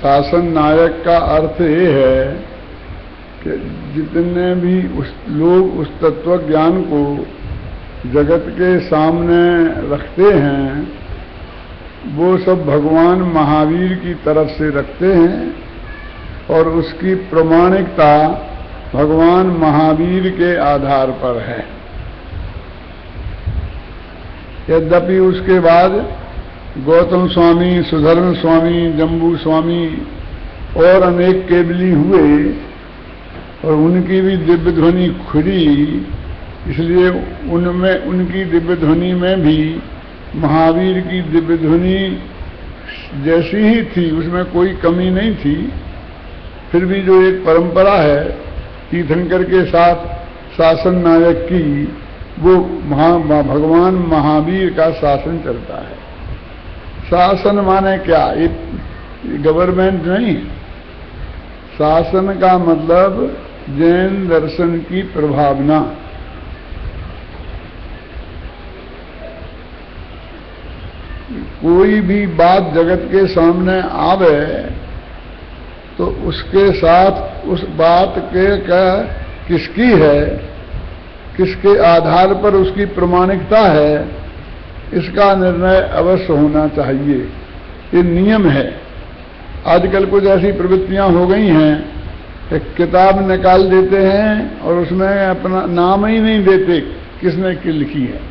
शासन नायक का अर्थ ये है कि जितने भी लोग उस तत्व ज्ञान को जगत के सामने रखते हैं वो सब भगवान महावीर की तरफ से रखते हैं और उसकी प्रमाणिकता भगवान महावीर के आधार पर है। यद्यपि उसके बाद गौतम स्वामी, सुधर्म स्वामी, जम्बू स्वामी और अनेक केवली हुए और उनकी भी दिव्य ध्वनि खुली, इसलिए उनमें उनकी दिव्य ध्वनि में भी महावीर की दिव्य ध्वनि जैसी ही थी, उसमें कोई कमी नहीं थी। फिर भी जो एक परंपरा है तीर्थंकर के साथ शासन नायक की, वो भगवान महावीर का शासन चलता है। शासन माने क्या? ये गवर्नमेंट नहीं। शासन का मतलब जैन दर्शन की प्रभावना। कोई भी बात जगत के सामने आवे तो उसके साथ उस बात के का किसकी है, किसके आधार पर उसकी प्रमाणिकता है, इसका निर्णय अवश्य होना चाहिए। ये नियम है। आजकल कुछ ऐसी प्रवृत्तियां हो गई हैं कि किताब निकाल देते हैं और उसमें अपना नाम ही नहीं देते किसने की लिखी है।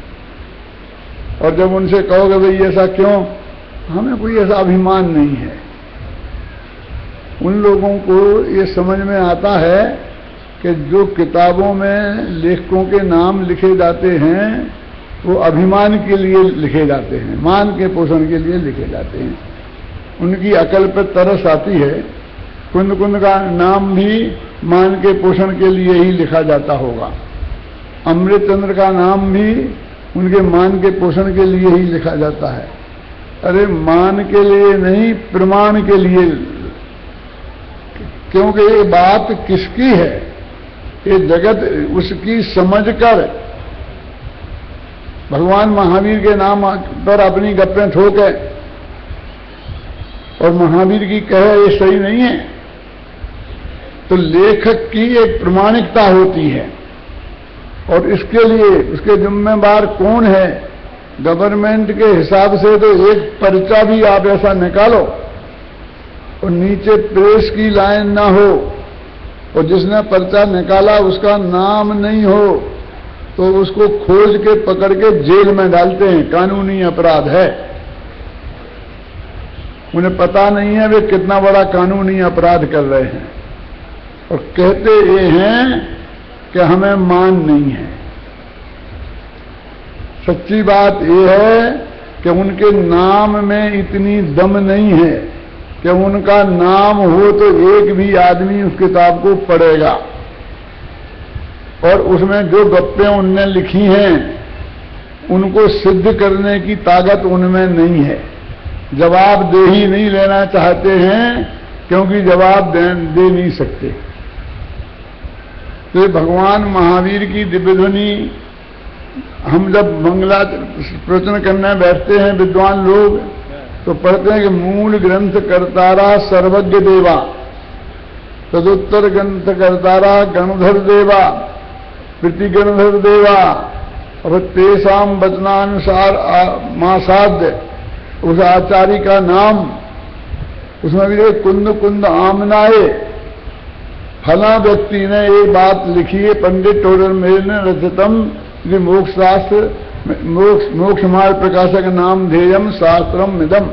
और जब उनसे कहोगे भाई ऐसा क्यों, हमें कोई ऐसा अभिमान नहीं है। उन लोगों को ये समझ में आता है कि जो किताबों में लेखकों के नाम लिखे जाते हैं वो अभिमान के लिए लिखे जाते हैं, मान के पोषण के लिए लिखे जाते हैं। उनकी अकल पर तरस आती है। कुंद कुंद का नाम भी मान के पोषण के लिए ही लिखा जाता होगा। अमृतचंद्र का नाम भी उनके मान के पोषण के लिए ही लिखा जाता है। अरे मान के लिए नहीं, प्रमाण के लिए, क्योंकि ये बात किसकी है, ये जगत उसकी समझकर भगवान महावीर के नाम पर अपनी गप्पें ठोके और महावीर की कहे ये सही नहीं है, तो लेखक की एक प्रमाणिकता होती है। और इसके लिए उसके जिम्मेदार कौन है? गवर्नमेंट के हिसाब से तो एक पर्चा भी आप ऐसा निकालो और नीचे प्रेस की लाइन ना हो और जिसने पर्चा निकाला उसका नाम नहीं हो तो उसको खोज के पकड़ के जेल में डालते हैं। कानूनी अपराध है। उन्हें पता नहीं है वे कितना बड़ा कानूनी अपराध कर रहे हैं और कहते ये हैं कि हमें मान नहीं है। सच्ची बात यह है कि उनके नाम में इतनी दम नहीं है कि उनका नाम हो तो एक भी आदमी उस किताब को पढ़ेगा और उसमें जो गप्पें उनने लिखी हैं उनको सिद्ध करने की ताकत उनमें नहीं है। जवाब दे ही नहीं लेना चाहते हैं क्योंकि जवाब दे नहीं सकते। तो भगवान महावीर की दिव्य ध्वनि हम जब मंगला प्रवचन करने बैठते हैं विद्वान लोग तो पढ़ते हैं कि मूल ग्रंथ कर्तारा सर्वज्ञ देवा, तदुत्तर ग्रंथ कर्तारा गणधर देवा, प्रतिगणधर देवा और तेसाम वचनानुसार मासाध्य उस आचार्य का नाम, उसमें भी कुंद कुंद आमनाए फला व्यक्ति ने ये बात लिखी है। पंडित टोडर मेर ने रचितम मोक्ष शास्त्र मोक्ष मार्ग प्रकाशक नाम ध्येयम शास्त्रम मिदम,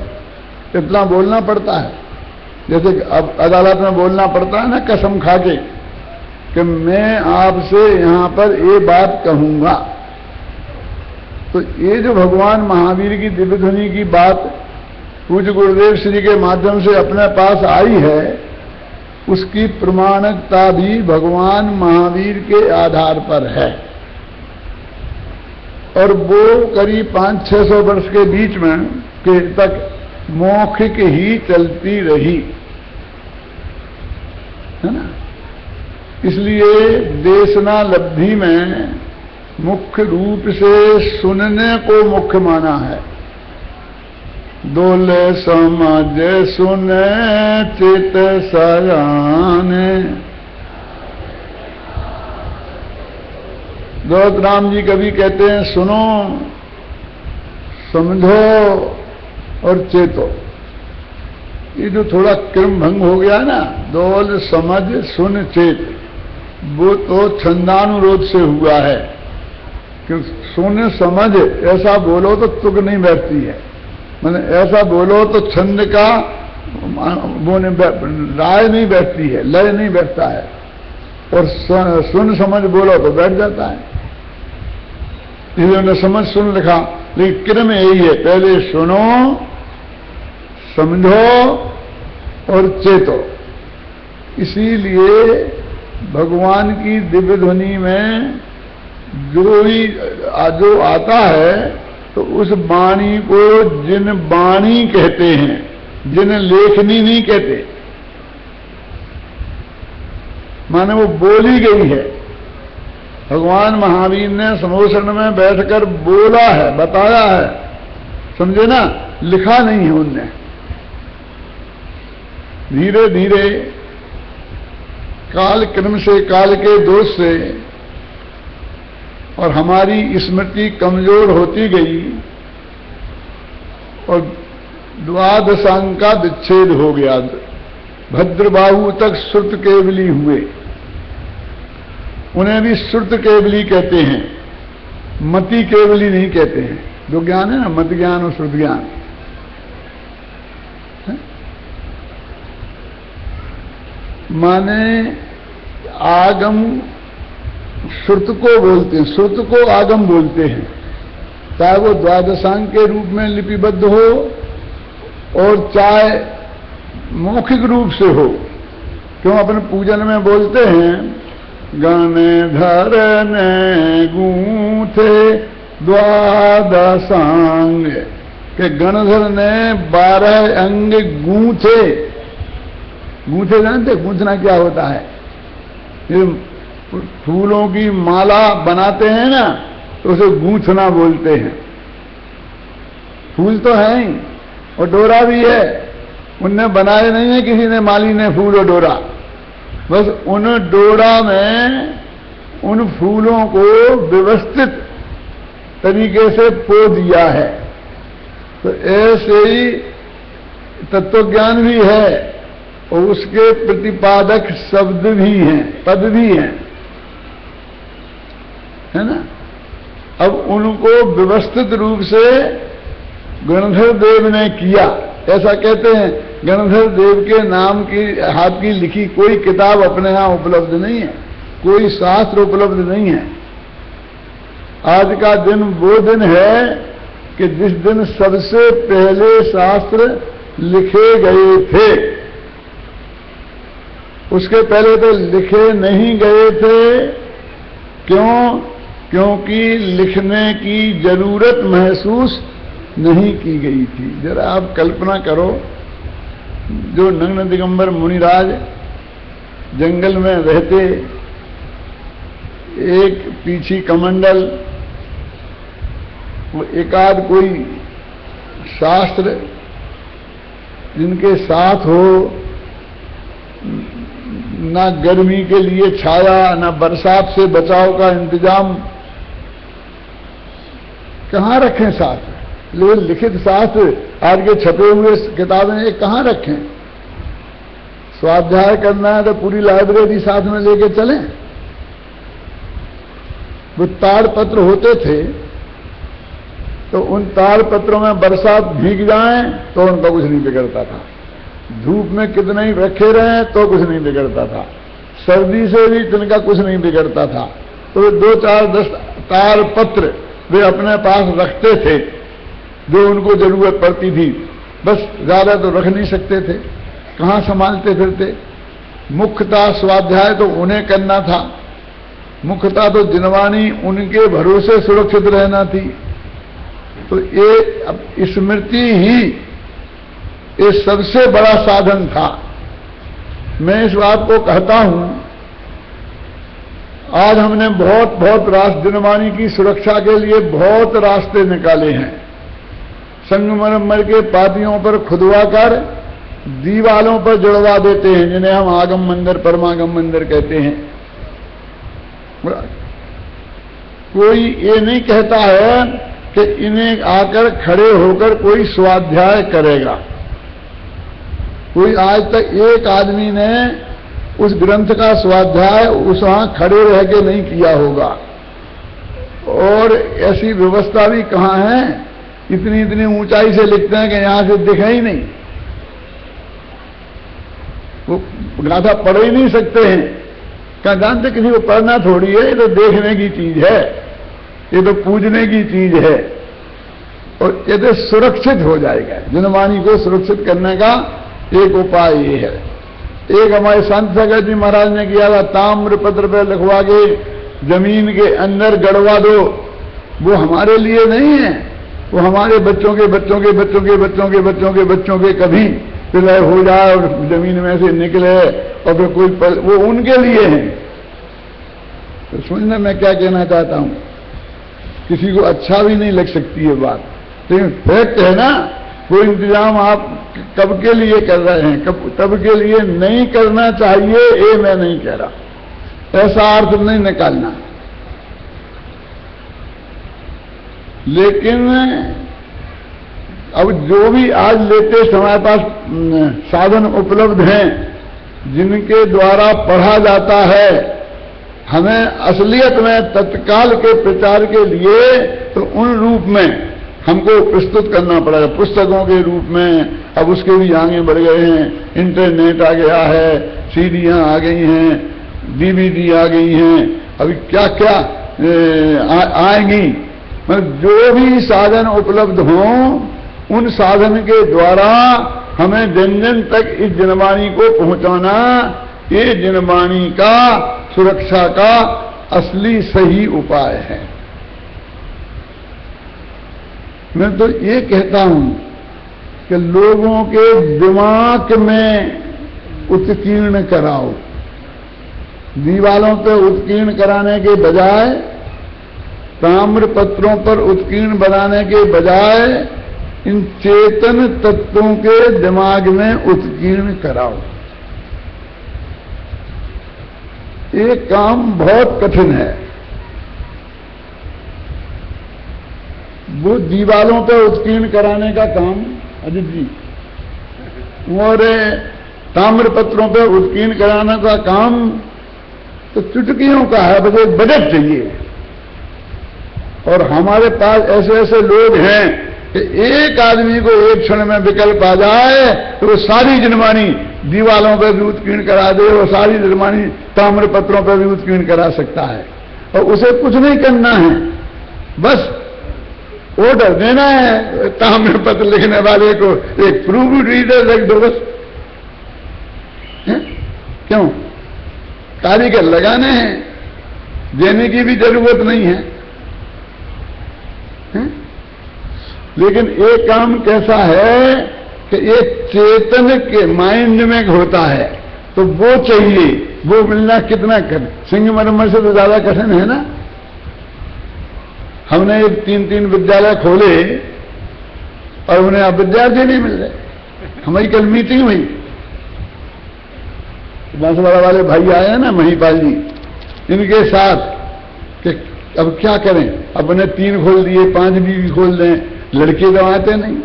इतना बोलना पड़ता है। जैसे अब अदालत में बोलना पड़ता है ना कसम खा के कि मैं आपसे यहां पर ये बात कहूंगा। तो ये जो भगवान महावीर की दिव्य ध्वनि की बात पूज्य गुरुदेव श्री के माध्यम से अपने पास आई है उसकी प्रमाणिकता भी भगवान महावीर के आधार पर है। और वो करीब 500-600 वर्ष के बीच में के तक मौखिक ही चलती रही है ना। इसलिए देशना लब्धि में मुख्य रूप से सुनने को मुख्य माना है। दोले समझ सुने चित सजाने। गौतम राम जी कभी कहते हैं सुनो, समझो और चेतो। ये जो थोड़ा क्रम भंग हो गया ना, दोल समझ सुन चेत, वो तो छंदानुरोध से हुआ है। क्योंकि सुन समझ ऐसा बोलो तो तुक नहीं बैठती है, मैंने ऐसा बोलो तो छंद का वो राय नहीं बैठती है, लय नहीं बैठता है। और सुन समझ बोलो तो बैठ जाता है। इसलिए उन्होंने समझ सुन लिखा, लेकिन क्रम यही है, पहले सुनो, समझो और चेतो। इसीलिए भगवान की दिव्य ध्वनि में जो आता है तो उस वाणी को जिन वाणी कहते हैं, जिन लेखनी नहीं कहते, माने वो बोली गई है। भगवान महावीर ने समोसरण में बैठकर बोला है, बताया है, समझे ना, लिखा नहीं है उनने। धीरे धीरे काल क्रम से, काल के दोष से और हमारी स्मृति कमजोर होती गई और द्वादशांग का विच्छेद हो गया। भद्रबाहु तक श्रुत केवली हुए, उन्हें भी श्रुत केवली कहते हैं, मति केवली नहीं कहते हैं। जो ज्ञान है ना, मत ज्ञान और श्रुत ज्ञान, माने आगम श्रुत को बोलते हैं, श्रुत को आगम बोलते हैं, चाहे वो द्वादशांग के रूप में लिपिबद्ध हो और चाहे मौखिक रूप से हो। क्यों अपने पूजन में बोलते हैं, गणधर ने गूंथे द्वादशांग, के गणधर ने 12 अंग गूंथे। गूंथे जानते गूंथना क्या होता है? ये फूलों की माला बनाते हैं ना, तो उसे गूंथना बोलते हैं। फूल तो है ही और डोरा भी है, उनने बनाए नहीं है किसी ने, माली ने, फूल और डोरा। बस उन डोरा में उन फूलों को व्यवस्थित तरीके से पो दिया है। तो ऐसे ही तत्वज्ञान भी है और उसके प्रतिपादक शब्द भी हैं, पद भी हैं, है ना। अब उनको व्यवस्थित रूप से गणधर देव ने किया, ऐसा कहते हैं। गणधर देव के नाम की हाथ की लिखी कोई किताब अपने यहां उपलब्ध नहीं है, कोई शास्त्र उपलब्ध नहीं है। आज का दिन वो दिन है कि जिस दिन सबसे पहले शास्त्र लिखे गए थे। उसके पहले तो लिखे नहीं गए थे। क्यों? क्योंकि लिखने की जरूरत महसूस नहीं की गई थी। जरा आप कल्पना करो, जो नग्न दिगंबर मुनिराज जंगल में रहते, एक पीछी कमंडल, वो एकाध कोई शास्त्र जिनके साथ हो, ना गर्मी के लिए छाया, ना बरसात से बचाव का इंतजाम, कहाँ रखें शास्त्र? लेकिन लिखित शास्त्र आज के छपे हुए किताबें ये कहाँ रखें? स्वाध्याय करना है तो पूरी लाइब्रेरी साथ में लेके चलें। वो ताड़ पत्र होते थे, तो उन ताड़ पत्रों में बरसात भीग जाए तो उनका कुछ नहीं बिगड़ता था। धूप में कितने ही रखे रहे तो कुछ नहीं बिगड़ता था। सर्दी से भी तिनका कुछ नहीं बिगड़ता था। तो 2-4-10 ताड़ पत्र वे अपने पास रखते थे, जो उनको जरूरत पड़ती थी। बस ज्यादा तो रख नहीं सकते थे, कहाँ संभालते फिरते। मुख्यतः स्वाध्याय तो उन्हें करना था, मुख्यतः तो जिनवानी उनके भरोसे सुरक्षित रहना थी। तो ये स्मृति ही ये सबसे बड़ा साधन था। मैं इस बात को कहता हूं, आज हमने बहुत जिनवानी की सुरक्षा के लिए बहुत रास्ते निकाले हैं। संगमरमर के पातियों पर खुदवा कर दीवालों पर जुड़वा देते हैं, जिन्हें हम आगम मंदिर परमागम मंदिर कहते हैं। कोई ये नहीं कहता है कि इन्हें आकर खड़े होकर कोई स्वाध्याय करेगा। कोई आज तक एक आदमी ने उस ग्रंथ का स्वाध्याय उस वहां खड़े रह के नहीं किया होगा। और ऐसी व्यवस्था भी कहां है, इतनी इतनी ऊंचाई से लिखते हैं कि यहां से दिखे ही नहीं, वो गाथा पढ़ ही नहीं सकते हैं। क्या जानते किसी को पढ़ना थोड़ी है, ये तो देखने की चीज है, ये तो पूजने की चीज है। और ये तो सुरक्षित हो जाएगा। जनवाणी को सुरक्षित करने का एक उपाय ये है। एक हमारे संत सगर जी महाराज ने किया था, ताम्र पत्र पे लिखवा के जमीन के अंदर गड़वा दो। वो हमारे लिए नहीं है, वो हमारे बच्चों के बच्चों के बच्चों के बच्चों के बच्चों के बच्चों के कभी विलय हो जाए और जमीन में से निकले और फिर कोई वो उनके लिए है। तो सुनना मैं क्या कहना चाहता हूं, किसी को अच्छा भी नहीं लग सकती है बात, लेकिन फैक्ट है ना। कोई इंतजाम आप कब के लिए कर रहे हैं, कब के लिए नहीं करना चाहिए, ये मैं नहीं कह रहा, ऐसा अर्थ नहीं निकालना। लेकिन अब जो भी आज लेटेस्ट हमारे पास साधन उपलब्ध हैं, जिनके द्वारा पढ़ा जाता है, हमें असलियत में तत्काल के प्रचार के लिए तो उन रूप में हमको प्रस्तुत करना पड़ेगा, पुस्तकों के रूप में। अब उसके भी आगे बढ़ गए हैं, इंटरनेट आ गया है, सीडीयां आ गई हैं, डीवीडी आ गई हैं, अभी क्या क्या आएंगी। मतलब जो भी साधन उपलब्ध हों, उन साधन के द्वारा हमें जन जन तक इस जनवाणी को पहुंचाना, ये जनवाणी का सुरक्षा का असली सही उपाय है। मैं तो ये कहता हूं कि लोगों के दिमाग में उत्कीर्ण कराओ, दीवालों पर उत्कीर्ण कराने के बजाय, ताम्र पत्रों पर उत्कीर्ण बनाने के बजाय इन चेतन तत्वों के दिमाग में उत्कीर्ण कराओ। ये काम बहुत कठिन है। वो दीवालों पर उत्कीर्ण कराने का काम अजित जी, और ताम्र पत्रों पर उत्कीर्ण कराने का काम तो चुटकियों का है, बस एक बजट चाहिए। और हमारे पास ऐसे ऐसे लोग हैं कि एक आदमी को एक क्षण में विकल्प आ जाए तो वो सारी जनवाणी दीवालों पर भी उत्कीर्ण करा दे, और सारी जनवाणी ताम्र पत्रों पर भी उत्कीर्ण करा सकता है। और उसे कुछ नहीं करना है, बस ऑर्डर देना है ताम्र पत्र लिखने वाले को, एक प्रूफ रीडर रख दो बस। क्यों? कारीगर लगाने हैं, देने की भी जरूरत नहीं है। लेकिन एक काम कैसा है कि ये चेतन के माइंड में होता है, तो वो चाहिए, वो मिलना कितना कठिन, संगमरमर से तो ज्यादा कठिन है ना। हमने 3-3 विद्यालय खोले और उन्हें अब विद्यार्थी नहीं मिल रहे। हमारी कल मीटिंग हुई, बांसवाड़ा वाले भाई आए हैं ना, महीपाल जी, इनके साथ कि अब क्या करें, अब उन्हें 3 खोल दिए, 5 भी खोल दें, लड़के तो आते नहीं।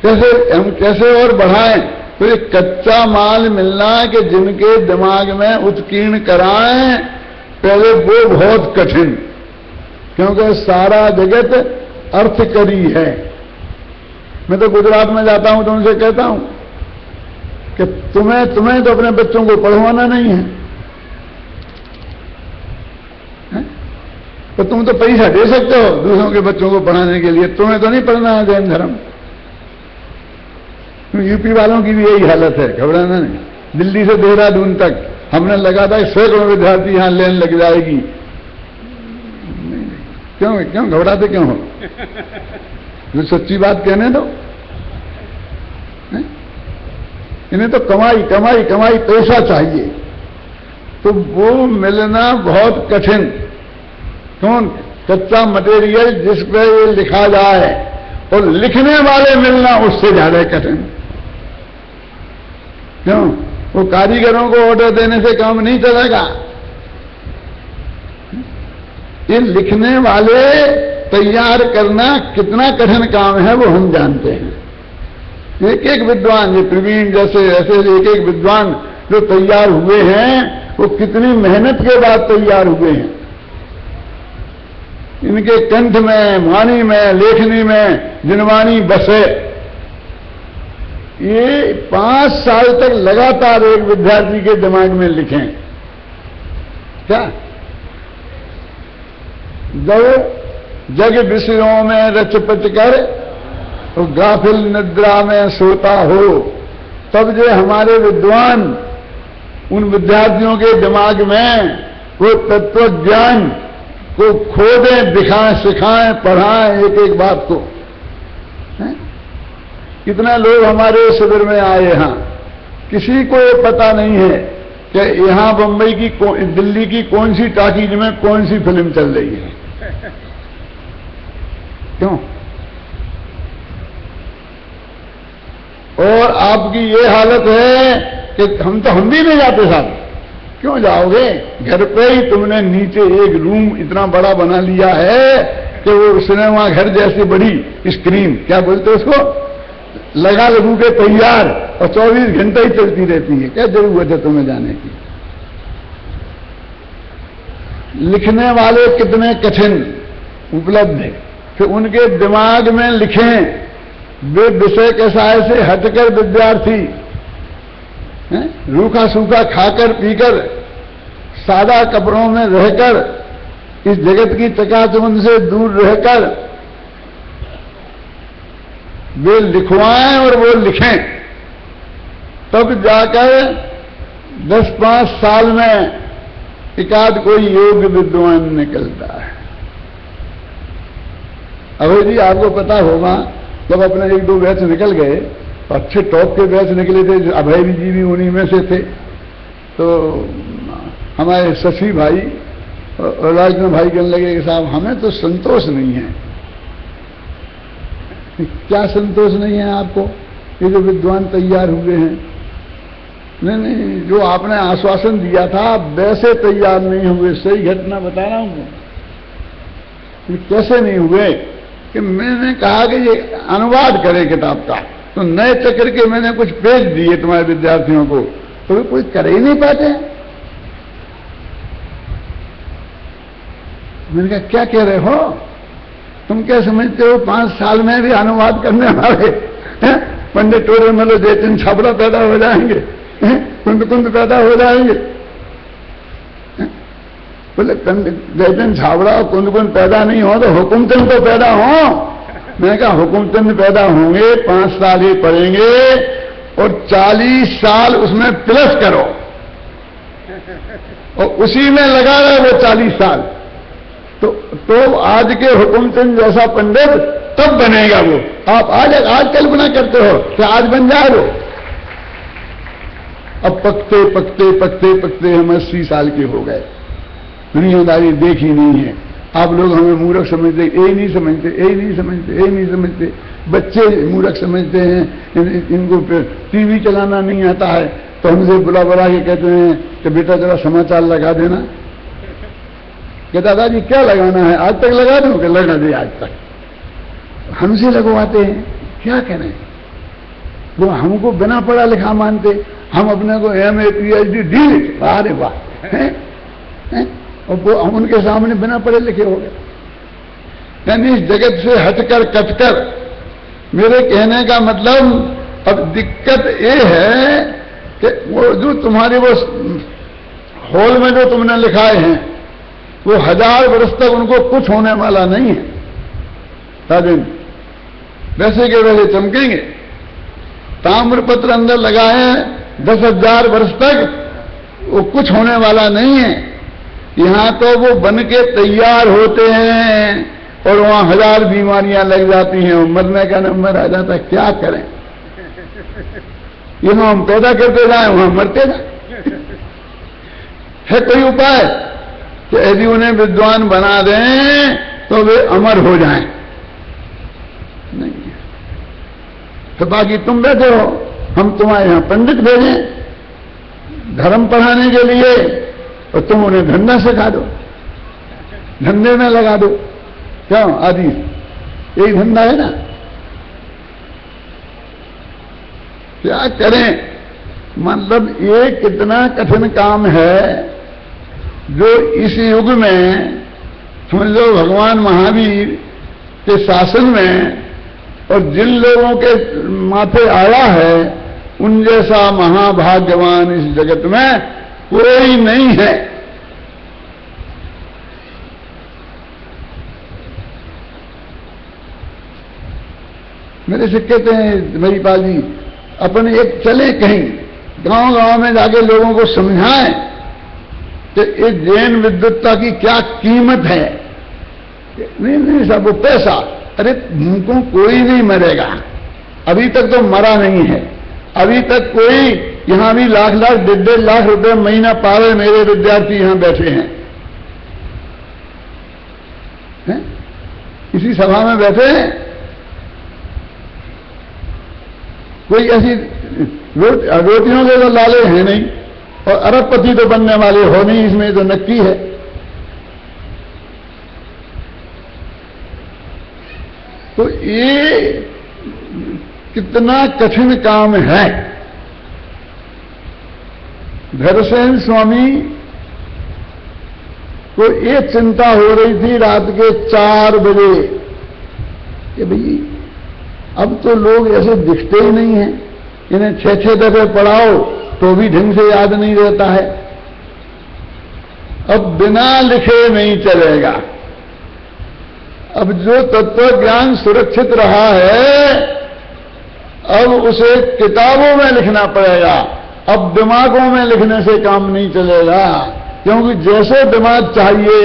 कैसे हम कैसे और बढ़ाएं? तो ये कच्चा माल मिलना है कि जिनके दिमाग में उत्कीर्ण कराएं, पहले वो बहुत कठिन, क्योंकि सारा जगत अर्थकरी है। मैं तो गुजरात में जाता हूं तो उनसे कहता हूं कि तुम्हें तो अपने बच्चों को पढ़वाना नहीं है, तो तुम तो पैसा दे सकते हो दूसरों के बच्चों को पढ़ाने के लिए, तुम्हें तो नहीं पढ़ना है जैन धर्म। यूपी वालों की भी यही हालत है, घबराना नहीं। दिल्ली से देहरादून तक हमने लगा था सैकड़ों विद्यार्थी यहां लेन लग जाएगी। क्यों घबराते क्यों हो? जो सच्ची बात कहने दो। इन्हें तो कमाई कमाई कमाई पैसा चाहिए, तो वो मिलना बहुत कठिन। कौन? कच्चा मटेरियल जिस पे ये लिखा जाए और लिखने वाले मिलना उससे ज्यादा कठिन। क्यों? वो कारीगरों को ऑर्डर देने से काम नहीं चलेगा। ये लिखने वाले तैयार करना कितना कठिन काम है वो हम जानते हैं। एक एक विद्वान, ये प्रवीण जैसे ऐसे एक एक विद्वान जो तैयार हुए हैं वो कितनी मेहनत के बाद तैयार हुए हैं। इनके कंठ में, वाणी में, लेखनी में जिनवाणी बसे। ये 5 साल तक लगातार एक विद्यार्थी के दिमाग में लिखें क्या? जब जग विषयों में रचपच कर तो गाफिल निद्रा में सोता हो, तब जो हमारे विद्वान उन विद्यार्थियों के दिमाग में वो तत्व ज्ञान को खोदें, दिखाएं, सिखाएं, पढ़ाएं एक एक बात को। कितना लोग हमारे शिविर में आए हैं, किसी को ये पता नहीं है कि यहां बंबई की दिल्ली की कौन सी टाकीज में कौन सी फिल्म चल रही है। क्यों? और आपकी ये हालत है कि हम भी नहीं जाते साथ। क्यों जाओगे? घर पे ही तुमने नीचे एक रूम इतना बड़ा बना लिया है कि वो सिनेमा घर जैसी बड़ी स्क्रीन, क्या बोलते उसको, लगा लगू के तैयार, और 24 घंटे ही चलती रहती है। क्या जरूरत है तुम्हें जाने की? लिखने वाले कितने कठिन उपलब्ध है, फिर उनके दिमाग में लिखें। वे विषय के साय से हटकर विद्यार्थी रूखा सूखा खाकर पीकर सादा कपड़ों में रहकर इस जगत की चकाचौंध से दूर रहकर वे लिखवाएं और वो लिखें, तब जाकर 10-5 साल में एकाध कोई योग्य विद्वान निकलता है। अभय जी आपको पता होगा, जब अपने 1-2 बैच निकल गए, अच्छे टॉप के बैच निकले थे, अभय जी भी उन्हीं में से थे, तो हमारे शशि भाई और राजन भाई कहने लगे कि साहब हमें तो संतोष नहीं है। क्या संतोष नहीं है आपको? ये जो विद्वान तैयार हुए हैं, नहीं, जो आपने आश्वासन दिया था वैसे तैयार नहीं हुए। सही घटना बता रहा हूं। कैसे नहीं हुए कि मैंने कहा कि ये अनुवाद करे किताब का, तो नए चक्र के मैंने कुछ पेज दिए तुम्हारे विद्यार्थियों को, तो वे कोई कर ही नहीं पाते। मैंने कहा क्या कह रहे हो तुम? क्या समझते हो 5 साल में भी अनुवाद करने वाले पंडित टोरे मतलब जयचंद छाबड़ा पैदा हो जाएंगे, कुंद कुंद पैदा हो जाएंगे? बोले जयचंद छाबड़ा और कुंद कुंद पैदा नहीं हो तो हुकुमचंद तो पैदा हो। मैंने कहा हुकुमचंद पैदा होंगे, 5 साल ही पढ़ेंगे और 40 साल उसमें प्लस करो और उसी में लगा रहे वो 40 साल, तो आज के हुकुमचंद जैसा पंडित तब बनेगा वो। आप आज कल्पना करते हो कि आज बन जाए वो। अब पकते पकते पकते पकते हम 80 साल के हो गए, दुनियादारी देखी नहीं है। आप लोग हमें मूर्ख समझते, यही नहीं समझते, यही नहीं समझते, यही नहीं समझते। बच्चे मूर्ख समझते हैं, इनको टीवी चलाना नहीं आता है, तो हमसे बुला बुला के कहते हैं कि बेटा जरा समाचार लगा देना। कि दादाजी क्या लगाना है? आज तक लगा दूं? कि लगा दे आज तक। हमसे लगवाते हैं, क्या करें? वो हमको बिना पढ़ा लिखा मानते, हम अपने को MA PhD डी। अरे वाह! और वो उनके सामने बिना पढ़े लिखे हो गए। यानी इस जगत से हटकर कटकर, मेरे कहने का मतलब अब दिक्कत ये है कि वो जो तुम्हारे वो हॉल में जो तुमने लिखाए हैं वो 1000 वर्ष तक उनको कुछ होने वाला नहीं है। राजन वैसे के वैसे चमकेंगे। ताम्रपत्र अंदर लगाए 10,000 वर्ष तक वो कुछ होने वाला नहीं है। यहां तो वो बन के तैयार होते हैं और वहां 1000 बीमारियां लग जाती हैं, मरने का नंबर आ जाता है। क्या करें? यहां हम पैदा करते जाए, वहां मरते जाए। है कोई उपाय कि यदि उन्हें विद्वान बना दें तो वे अमर हो जाएं। नहीं, तो बाकी तुम बैठे हो, हम तुम्हारे यहां पंडित भेजें धर्म पढ़ाने के लिए, और तुम उन्हें धंधा सिखा दो, धंधे में लगा दो। क्यों आदि, यही धंधा है ना। क्या करें, मतलब ये कितना कठिन काम है जो इस युग में समझ लो भगवान महावीर के शासन में और जिन लोगों के माथे आया है उन जैसा महाभाग्यवान इस जगत में कोई नहीं है। मेरे से कहते हैं महीपाल जी, अपने एक चले कहीं गांव गांव में जाके लोगों को समझाएं कि इस जैन विद्वत्ता की क्या कीमत है। नहीं नहीं साहब, वो पैसा, अरे तुमको कोई नहीं मरेगा, अभी तक तो मरा नहीं है। अभी तक कोई, यहां भी लाख लाख 1.5 लाख रुपए महीना पा रहे मेरे विद्यार्थी यहां बैठे हैं, इसी सभा में बैठे हैं। कोई ऐसी रोटियों के तो लाले हैं नहीं, और अरबपति तो बनने वाले हो नहीं, इसमें तो नक्की है। तो ये कितना कठिन काम है। धरसेन स्वामी को ये चिंता हो रही थी रात के 4 बजे कि भाई अब तो लोग ऐसे दिखते ही नहीं हैं, इन्हें 6-6 दफे पढ़ाओ तो भी ढंग से याद नहीं रहता है। अब बिना लिखे नहीं चलेगा। अब जो तत्व ज्ञान सुरक्षित रहा है अब उसे किताबों में लिखना पड़ेगा। अब दिमागों में लिखने से काम नहीं चलेगा, क्योंकि जैसे दिमाग चाहिए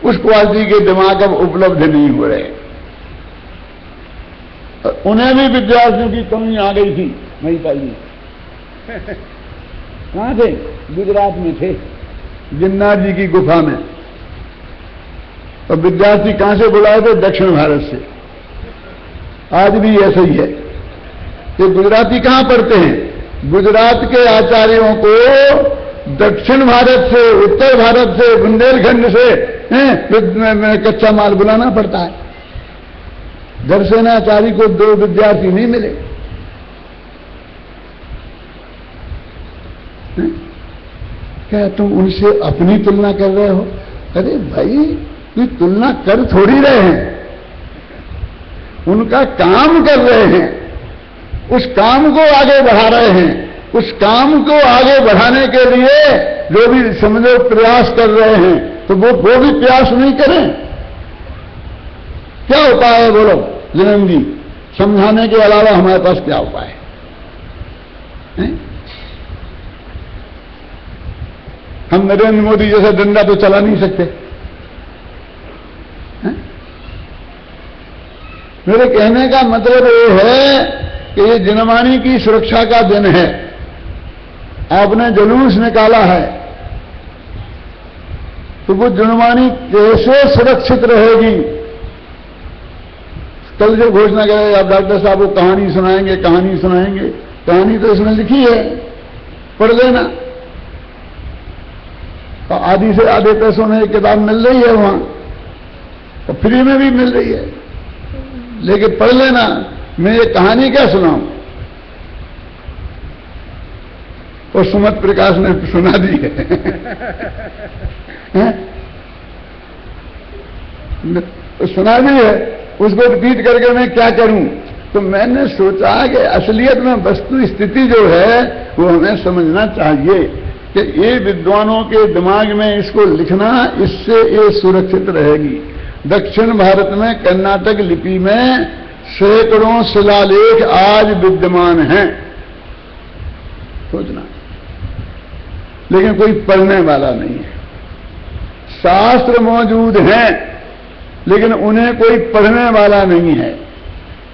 उस क्वालिटी के दिमाग अब उपलब्ध नहीं हो रहे। उन्हें भी विद्यार्थियों की कमी आ गई थी। महीपाल जी कहां थे? गुजरात में थे, गिरनार जी की गुफा में। और विद्यार्थी कहां से बुलाए थे? दक्षिण भारत से। आज भी ऐसा ही है कि गुजराती कहां पढ़ते हैं? गुजरात के आचार्यों को दक्षिण भारत से, उत्तर भारत से, बुंदेलखंड से कच्चा माल बुलाना पड़ता है। दर्शनाचार्य को 2 विद्यार्थी नहीं मिले। क्या तुम उनसे अपनी तुलना कर रहे हो? अरे भाई, कोई तुलना कर थोड़ी रहे हैं, उनका काम कर रहे हैं, उस काम को आगे बढ़ा रहे हैं। उस काम को आगे बढ़ाने के लिए जो भी समझो प्रयास कर रहे हैं, तो वो भी प्रयास नहीं करें। क्या उपाय है बोलो जनन जी? समझाने के अलावा हमारे पास क्या उपाय है? हम नरेंद्र मोदी जैसा डंडा तो चला नहीं सकते। मेरे कहने का मतलब ये है कि ये जनमानी की सुरक्षा का दिन है। आपने जुलूस निकाला है, तो वो जनमानी कैसे सुरक्षित रहेगी? कल जो घोषणा करेगा आप डॉक्टर साहब वो कहानी सुनाएंगे, कहानी सुनाएंगे। कहानी तो इसमें लिखी है, पढ़ लेना। तो आधी से आधे पैसों में किताब मिल रही है वहां, और फ्री में भी मिल रही है, लेकिन पढ़ लेना। मैं ये कहानी क्या सुनाऊं? और सुमत प्रकाश ने सुना दी है सुना दी है, उसको रिपीट करके मैं क्या करूं? तो मैंने सोचा कि असलियत में वस्तु स्थिति जो है वो हमें समझना चाहिए कि ये विद्वानों के दिमाग में इसको लिखना, इससे ये सुरक्षित रहेगी। दक्षिण भारत में कर्नाटक लिपि में सैकड़ों शिलालेख आज विद्यमान हैं, सोचना, लेकिन कोई पढ़ने वाला नहीं है। शास्त्र मौजूद हैं, लेकिन उन्हें कोई पढ़ने वाला नहीं है।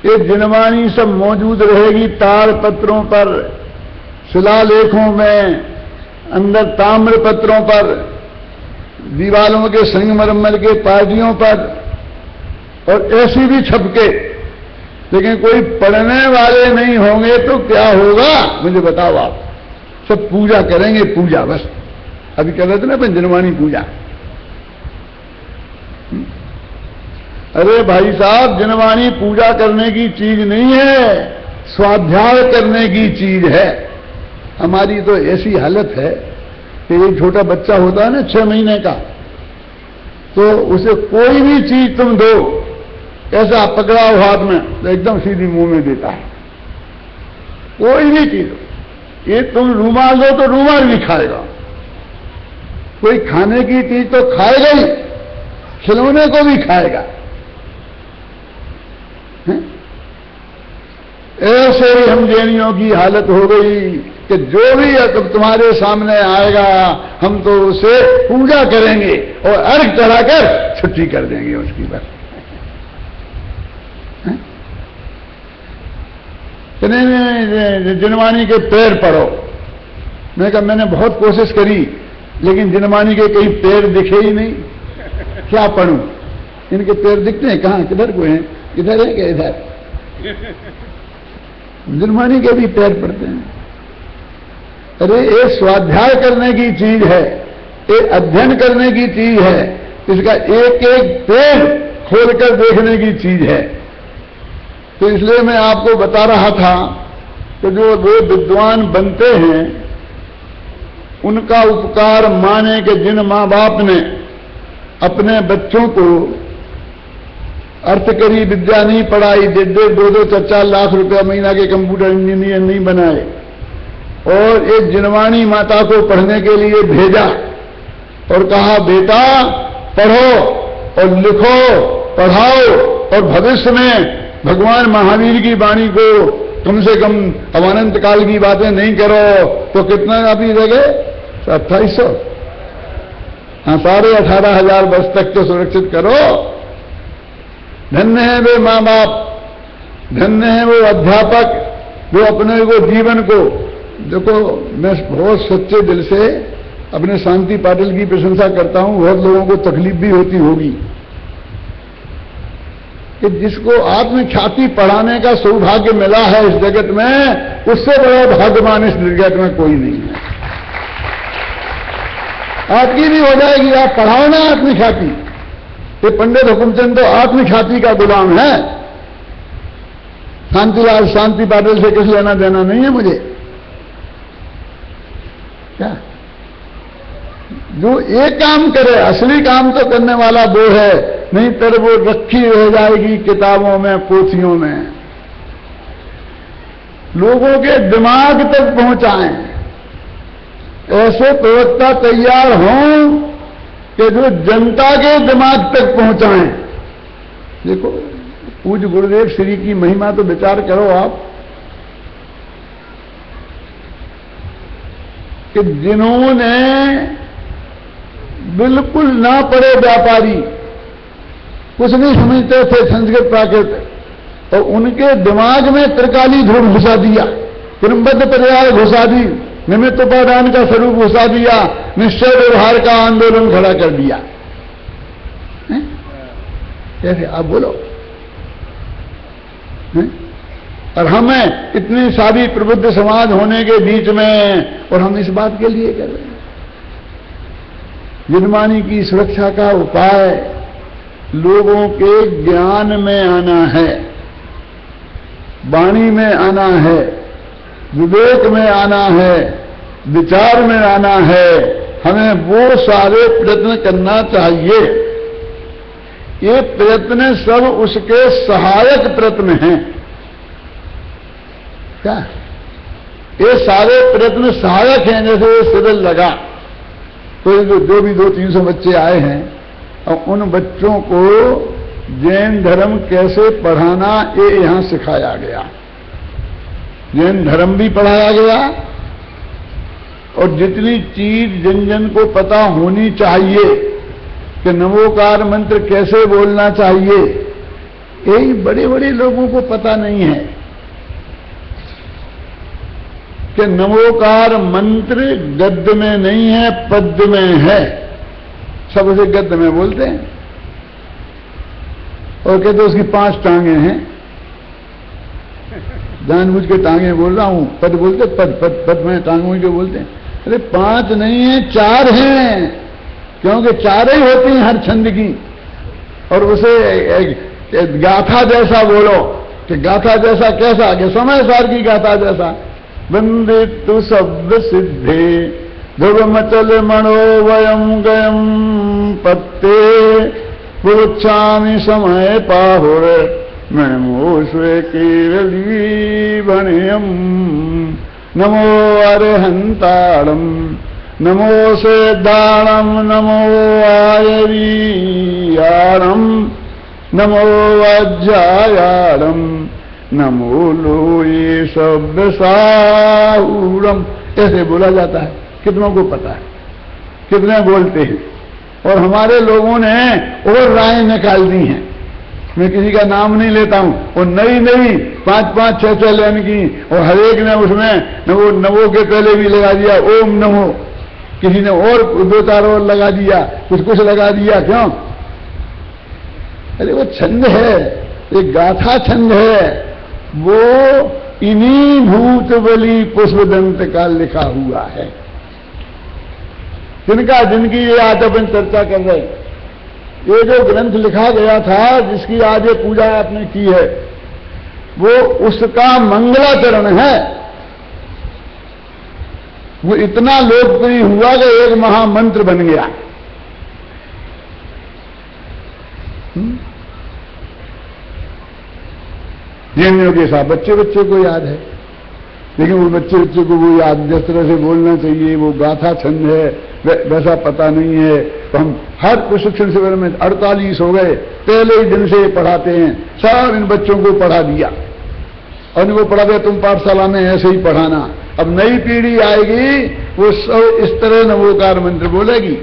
ये जनवाणी सब मौजूद रहेगी ताड़ पत्रों पर, शिलालेखों में, अंदर ताम्र पत्रों पर, दीवालों के संगमरमर के पाटियों पर, और ऐसी भी छपके, लेकिन कोई पढ़ने वाले नहीं होंगे तो क्या होगा मुझे बताओ आप। सब पूजा करेंगे, पूजा बस। अभी कह रहे थे ना अपन जनवाणी पूजा। अरे भाई साहब, जनवाणी पूजा करने की चीज नहीं है, स्वाध्याय करने की चीज है। हमारी तो ऐसी हालत है कि एक छोटा बच्चा होता है ना 6 महीने का, तो उसे कोई भी चीज तुम दो, ऐसा पकड़ाओ हाथ में तो एकदम सीधी मुंह में देता है। कोई भी चीज, ये तुम रूमाल दो तो रूमाल भी खाएगा। कोई खाने की चीज तो खाएगा ही, खिलौने को भी खाएगा। ऐसे ही हम जैनियों की हालत हो गई कि जो भी तुम्हारे सामने आएगा हम तो उसे पूजा करेंगे और अर्घ चढ़ाकर छुट्टी कर देंगे उसकी बस। जनवाणी के पैर पढ़ो। मैंने कहा मैंने बहुत कोशिश करी, लेकिन जनवाणी के कहीं पैर दिखे ही नहीं, क्या पढ़ूं? इनके पैर दिखते हैं कहां, किधर को हैं? इधर है क्या? इधर जनवाणी के भी पैर पड़ते हैं। अरे ये स्वाध्याय करने की चीज है, ये अध्ययन करने की चीज है, इसका एक एक पेड़ खोलकर देखने की चीज है। तो इसलिए मैं आपको बता रहा था कि जो वे विद्वान बनते हैं उनका उपकार माने कि जिन मां बाप ने अपने बच्चों को अर्थकरी विद्या नहीं पढ़ाई, 1.5, 2-2, 4 लाख रुपया महीना के कंप्यूटर इंजीनियर नहीं बनाए और एक जनवाणी माता को पढ़ने के लिए भेजा और कहा बेटा पढ़ो और लिखो, पढ़ाओ और भविष्य में भगवान महावीर की वाणी को कम से कम अनंत काल की बातें नहीं करो तो कितना अभी रह गए? 2800। हाँ, 18,500 वर्ष तक तो सुरक्षित करो। धन्य है वे मां बाप, धन्य है वो अध्यापक जो अपने को जीवन को, देखो मैं बहुत सच्चे दिल से अपने शांति पाटिल की प्रशंसा करता हूं। बहुत लोगों को तकलीफ भी होती होगी कि जिसको आत्मख्याति पढ़ाने का सौभाग्य मिला है इस जगत में, उससे बड़ा भाग्यवान इस जगत में कोई नहीं है। आपकी भी हो जाएगी, आप पढ़ाओ ना आत्मख्याति। ये पंडित हुकुमचंद तो आत्मख्याति का गुलाम है। शांतिलाल शांति पाटिल से कुछ लेना देना नहीं है मुझे। क्या जो एक काम करे, असली काम तो करने वाला वो है, नहीं तो वो रखी रह जाएगी किताबों में, पोथियों में। लोगों के दिमाग तक पहुंचाएं, ऐसे प्रवक्ता तैयार हों कि जो जनता के दिमाग तक पहुंचाएं। देखो पूज्य गुरुदेव श्री की महिमा तो विचार करो आप कि जिन्होंने बिल्कुल ना पढ़े व्यापारी, कुछ नहीं समझते थे संस्कृत प्राकृत, और उनके दिमाग में त्रिकाली ध्रुव घुसा दिया, क्रमबद्ध पर्याय घुसा दी, निमित्त उपादान का स्वरूप घुसा दिया, निश्चय व्यवहार का आंदोलन खड़ा कर दिया। कैसे आप बोलो? और हमें इतनी सारी प्रबुद्ध समाज होने के बीच में, और हम इस बात के लिए कर रहे हैं। जनवाणी की सुरक्षा का उपाय लोगों के ज्ञान में आना है, वाणी में आना है, विवेक में आना है, विचार में आना है। हमें वो सारे प्रयत्न करना चाहिए। ये प्रयत्न सब उसके सहायक प्रयत्न हैं। क्या ये सारे प्रयत्न सहायक हैं? जैसे ये शिविर लगा तो जो भी 200-300 बच्चे आए हैं, और उन बच्चों को जैन धर्म कैसे पढ़ाना ये यहां सिखाया गया। जैन धर्म भी पढ़ाया गया और जितनी चीज जन जन को पता होनी चाहिए कि नमोकार मंत्र कैसे बोलना चाहिए, यही बड़े बड़े लोगों को पता नहीं है कि नमोकार मंत्र गद्य में नहीं है, पद्य में है। सब उसे गद्य में बोलते हैं और कहते उसकी 5 टांगे हैं। जानबूझ के टांगे बोल रहा हूं, पद बोलते पद पद पद में टांगों ही जो बोलते हैं। अरे 5 नहीं है, 4 हैं, क्योंकि 4 ही होती हैं हर छंद की। और उसे गाथा जैसा बोलो कि गाथा जैसा कैसा, कि समय सार की गाथा जैसा। वंदे तु शब्द सिद्धे ध्रुव मचल मणो वयम गयम पत्ते पुच्छामि समय पाहुर नमो स्वे केवली भणयम नमो अरहंताड़म नमो सेदाणम नमो आयरीयाणम नमो वज्रायाणम नमो लोये शब्द साहूरम। ऐसे बोला जाता है, कितनों को पता है, कितने बोलते हैं। और हमारे लोगों ने और राय निकाल दी हैं, मैं किसी का नाम नहीं लेता हूं, और नई नई 5-5, 6-6 लाइन की, और हर एक ने उसमें नमो के पहले भी लगा दिया ओम नमो, किसी ने और 2-4 और लगा दिया, कुछ लगा दिया। क्यों? अरे वो छंद है, एक गाथा छंद है, वो इन्हीं भूत बलि पुष्पदंत का लिखा हुआ है, जिनकी ये आज अपन चर्चा कर रहे हैं। ये जो ग्रंथ लिखा गया था, जिसकी आज ये पूजा आपने की है, वो उसका मंगलाचरण है। वो इतना लोकप्रिय हुआ कि एक महामंत्र बन गया। जैनियों के साथ बच्चे को याद है, लेकिन वो बच्चे को वो याद जिस तरह से बोलना चाहिए, वो गाथा छंद है, वैसा पता नहीं है। तो हम हर प्रशिक्षण शिविर में 48 हो गए, पहले ही दिन से पढ़ाते हैं, सब इन बच्चों को पढ़ा दिया और इनको पढ़ा दिया तुम पाठशाला में ऐसे ही पढ़ाना। अब नई पीढ़ी आएगी, वो सब इस तरह नमोकार मंत्र बोलेगी।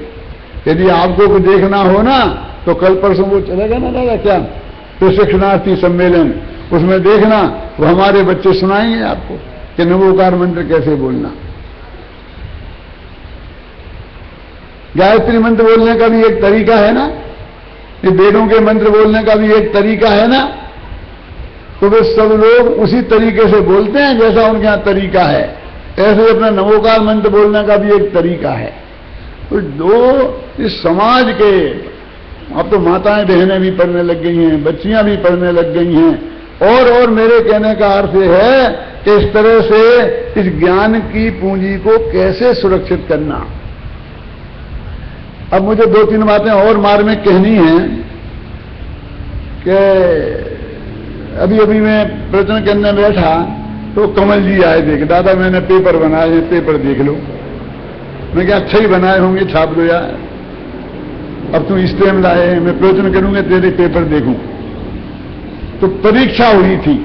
यदि आपको कुछ देखना हो ना, तो कल परसों वो चलेगा ना दादा क्या प्रशिक्षणार्थी सम्मेलन, उसमें देखना, वो हमारे बच्चे सुनाएंगे आपको कि नमोकार मंत्र कैसे बोलना। गायत्री मंत्र बोलने का भी एक तरीका है ना, ये वेदों के मंत्र बोलने का भी एक तरीका है ना, तो वे सब लोग उसी तरीके से बोलते हैं जैसा उनके यहां तरीका है। ऐसे अपना नमोकार मंत्र बोलने का भी एक तरीका है। तो दो इस समाज के, अब तो माताएं बहनें भी पढ़ने लग गई हैं, बच्चियां भी पढ़ने लग गई हैं, और मेरे कहने का अर्थ है कि इस तरह से इस ज्ञान की पूंजी को कैसे सुरक्षित करना। अब मुझे 2-3 बातें और मार में कहनी है कि अभी मैं प्रवचन करने बैठा तो कमल जी आए, देख दादा मैंने पेपर बनाए हैं, पेपर देख लो। मैं क्या अच्छा ही बनाए होंगे, छाप दो यार। अब तुम इस टाइम लाए हैं, मैं प्रवचन करूंगा तेरे पेपर देखूं। तो परीक्षा हुई थी,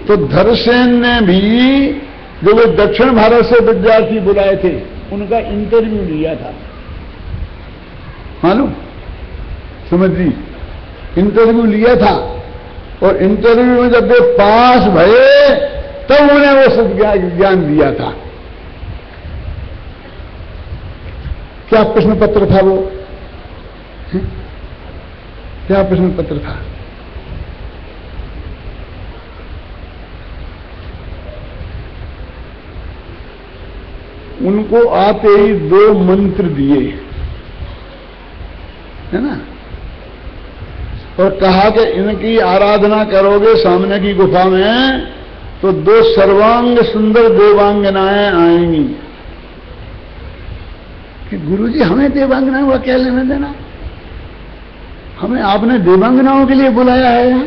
तो धरसेन ने भी जो वे दक्षिण भारत से विद्यार्थी बुलाए थे, उनका इंटरव्यू लिया था, मालूम समझ जी, इंटरव्यू लिया था। और इंटरव्यू में जब वे पास भये तब उन्हें वो ज्ञान दिया था। क्या प्रश्न पत्र था वो? क्या प्रश्न पत्र था? उनको आते ही 2 मंत्र दिए, है ना, और कहा कि इनकी आराधना करोगे सामने की गुफा में तो 2 सर्वांग सुंदर देवांगनाएं आएंगी। कि गुरुजी हमें देवांगनाओं का क्या लेना देना, हमें आपने देवांगनाओं के लिए बुलाया है यहाँ,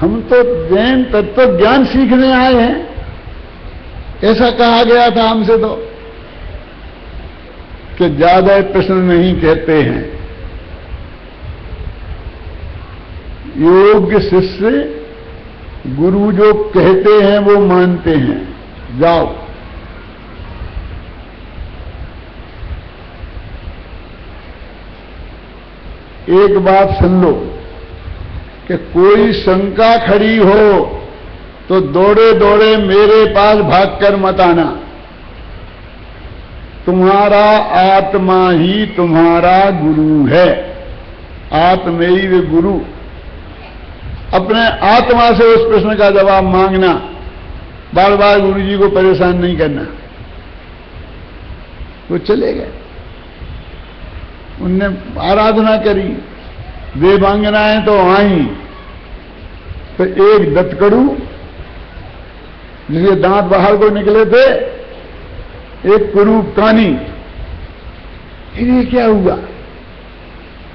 हम तो जैन तत्व ज्ञान सीखने आए हैं, ऐसा कहा गया था हमसे। तो कि ज्यादा प्रश्न नहीं कहते हैं, योग्य शिष्य गुरु जो कहते हैं वो मानते हैं, जाओ। एक बात सुन लो कि कोई शंका खड़ी हो तो दौड़े दौड़े मेरे पास भागकर मत आना। तुम्हारा आत्मा ही तुम्हारा गुरु है। आत्मैव गुरु, अपने आत्मा से उस प्रश्न का जवाब मांगना, बार बार गुरु जी को परेशान नहीं करना। वो चले गए, उनने आराधना करी, देवांगनाएं तो आई, तो एक दत्तकड़ू जिसके दांत बाहर को निकले थे, एक कुरूप कानी। फिर ये क्या हुआ?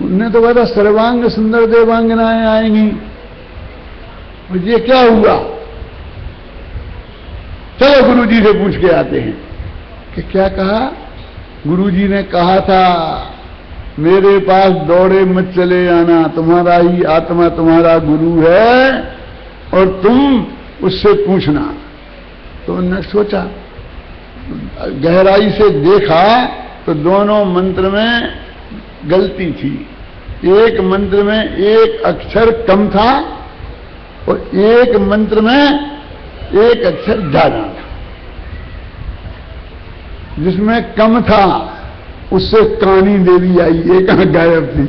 उनने तो कहा सर्वांग सुंदर देवांगनाएं आएंगी, और ये क्या हुआ? चलो गुरु जी से पूछ के आते हैं कि क्या कहा। गुरु जी ने कहा था मेरे पास दौड़े मत चले आना, तुम्हारा ही आत्मा तुम्हारा गुरु है और तुम उससे पूछना। तो उन्होंने सोचा, गहराई से देखा तो दोनों मंत्र में गलती थी। एक मंत्र में एक अक्षर कम था और एक मंत्र में एक अक्षर ज्यादा था। जिसमें कम था उससे कानी देवी आई, एक गायब थी।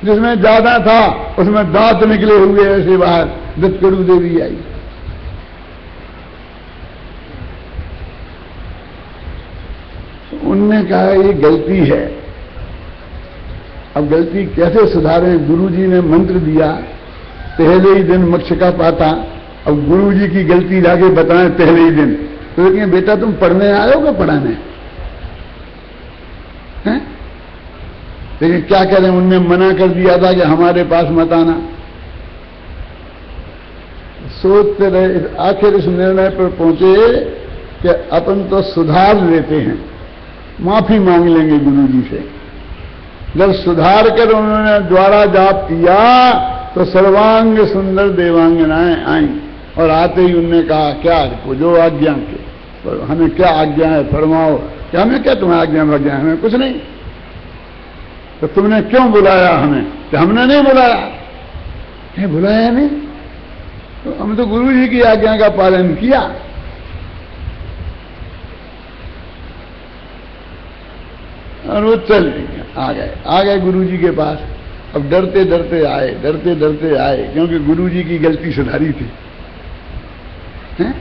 जिसमें ज्यादा था उसमें दांत निकले हुए ऐसे बाहर, दत्तकड़ू देवी आई। उनने कहा ये गलती है, अब गलती कैसे सुधारें? गुरु जी ने मंत्र दिया, पहले ही दिन मोक्ष का पाता। अब गुरु जी की गलती जाके बताएं पहले ही दिन, तो लेकिन बेटा तुम पढ़ने आओगे पढ़ाने हैं? लेकिन क्या करें, उनने मना कर दिया था कि हमारे पास मत आना। सोचते रहे, आखिर इस निर्णय पर पहुंचे कि अपन तो सुधार लेते हैं, माफी मांग लेंगे गुरु जी से। जब सुधार कर उन्होंने द्वारा जाप किया तो सर्वांग सुंदर देवांगनाएं आई, और आते ही उनने कहा क्या जो आज्ञा के, तो हमें क्या आज्ञा है फरमाओ। कि हमें क्या तुम्हें आज्ञा भाज्ञा, हमें कुछ नहीं। तो तुमने क्यों बुलाया हमें? कि हमने नहीं बुलाया। नहीं बुलाया नहीं, तो हम तो गुरु जी की आज्ञा का पालन किया। और वो चल आ गए गुरु जी के पास। अब डरते डरते आए, क्योंकि गुरु जी की गलती सुधारी थी। हैं?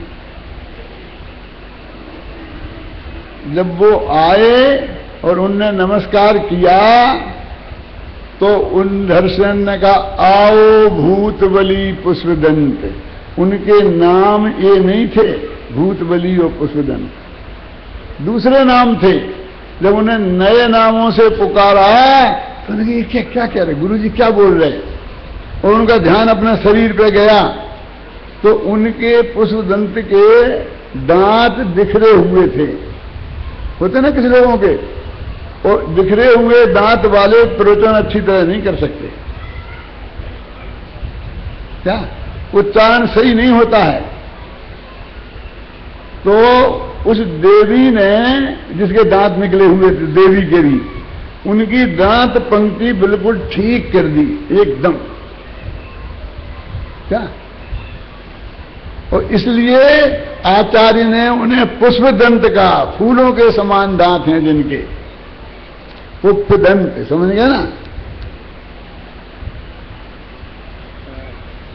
जब वो आए और उनने नमस्कार किया तो उन दर्शन ने कहा आओ भूतबली पुष्पदंत। उनके नाम ये नहीं थे भूतबली और पुष्पदंत, दूसरे नाम थे। जब उन्हें नए नामों से पुकारा तो उन्हें क्या कह रहे, गुरु जी क्या बोल रहे, और उनका ध्यान अपने शरीर पे गया तो उनके पुष्पदंत के दांत बिखरे हुए थे। होते ना किस लोगों के, और बिखरे हुए दांत वाले प्रवचन अच्छी तरह नहीं कर सकते, क्या उच्चारण सही नहीं होता है। तो उस देवी ने, जिसके दांत निकले हुए थे, देवी के भी, उनकी दांत पंक्ति बिल्कुल ठीक कर दी एकदम, क्या। और इसलिए आचार्य ने उन्हें पुष्पदंत का, फूलों के समान दांत हैं जिनके, पुष्पदंत, समझ गए ना।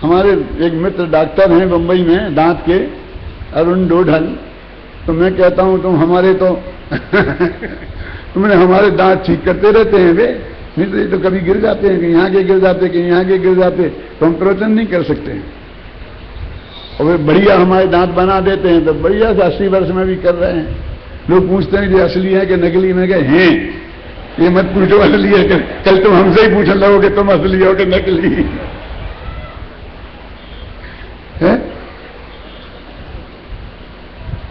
हमारे एक मित्र डॉक्टर हैं बंबई में दांत के, अरुण डोढल। तो मैं कहता हूं तुम हमारे तो तुमने हमारे दांत ठीक करते रहते हैं वे, नहीं तो ये तो कभी गिर जाते हैं, कहीं यहाँ के गिर जाते, कहीं यहाँ के गिर जाते, तो हम प्रवचन नहीं कर सकते हैं। और वे बढ़िया हमारे दांत बना देते हैं, तो बढ़िया से 80 वर्ष में भी कर रहे हैं। लोग पूछते हैं ये असली है कि नकली, में गए हैं, ये मत पूछो असली है, कल तुम हमसे ही पूछने लगोगे तुम असली हो कि नकली है।